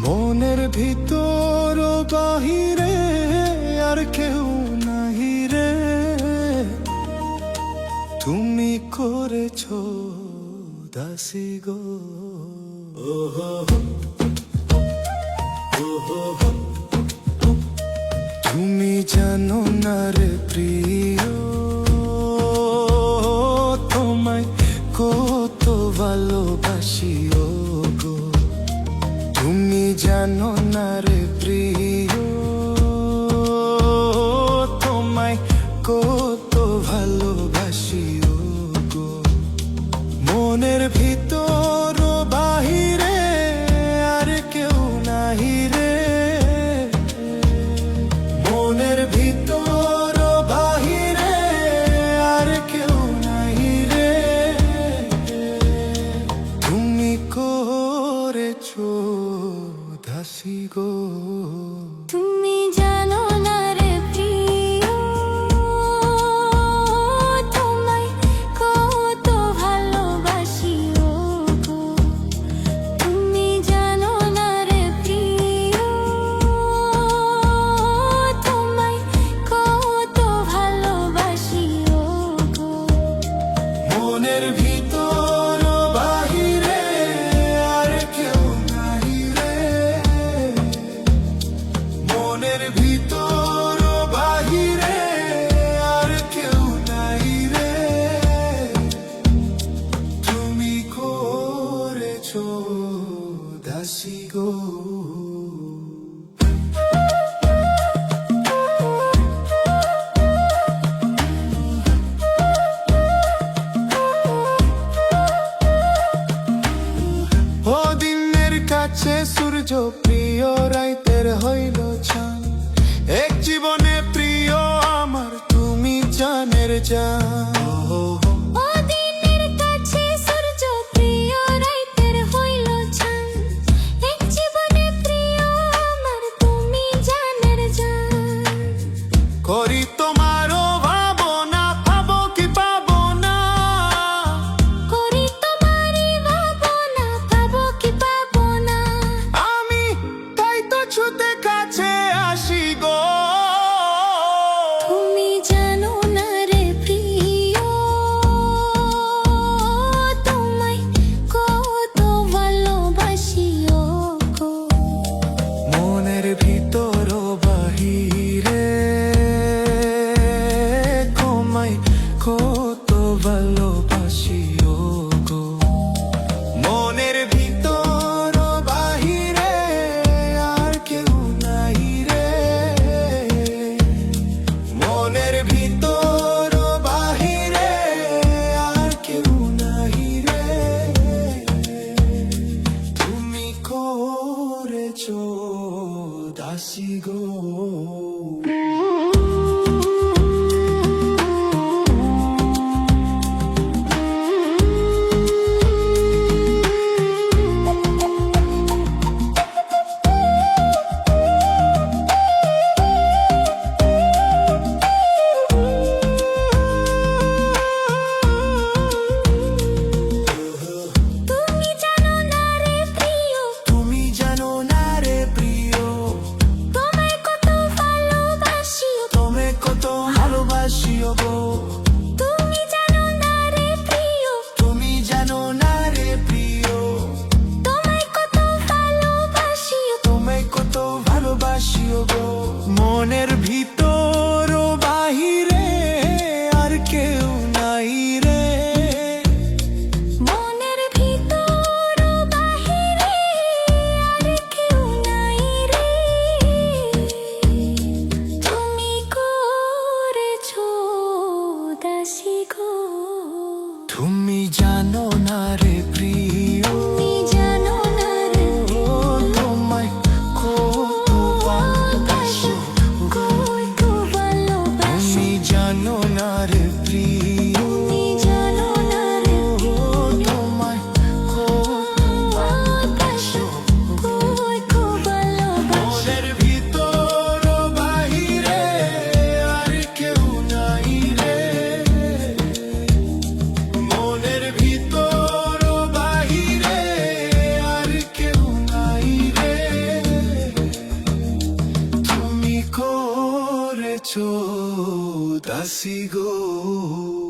মনের ভিতর ও বাহিরে আর কেউ নাহি রে, তুমি করেছো দাসী গো। তুমি জানো না রে প্রিয়, তোমায় কত ভালোবাসি ও গো। তুমি জানো না রে প্রিয়, তোমায় কত ভালোবাসি ও গো। মনের ভিতর ও বাহিরে আর কেউ নাহি রে, মনের ভিতর ও বাহিরে আর কেউ নাহি রে, তুমি করেছো দাসী গো। তুমি জানো না রে প্রিয়, তোমায় কত ভালোবাসি ও গো। তুমি জানো না রে প্রিয়, তোমায় কত ভালোবাসি ও গো। মনের ভিতর ও বাহিরে আর কেউ নাহি রে, মনের ভিতর ও বাহিরে আর কেউ নাহি রে, তুমি করেছো দাসী গো। ও দিনের কাছে সূর্য প্রিয়, রাইতের হইল চান, এক জীবনে প্রিয় আমার তুমি জানের জান। ও দিনের কাছে সূর্য প্রিয়, রাইতের হইল চান, এক জীবনে প্রিয় আমার তুমি জানের জান। করি তোমারও ভাবনা, পাবো কি পাবো না, করি তোমারই ভাবনা, পাবো কি পাবো না। আমি তাই তো ছুতে কাছে আসি গো। তুমি জানো না রে প্রিয়, তোমায় কত ভালোবাসি ও গো। মনের ভিতর ও বাহিরে তোমায় কত ভালোবাসি ও গো। মনের ভিতর ও বাহিরে আর কেউ নাহি রে, মনের ভিতর ও বাহিরে আর কেউ নাহি রে, তুমি করেছো দাসী গো। তুমি জানো না রে প্রিয়, তুমি জানো না রে প্রিয়, তোমায় কত আসি গো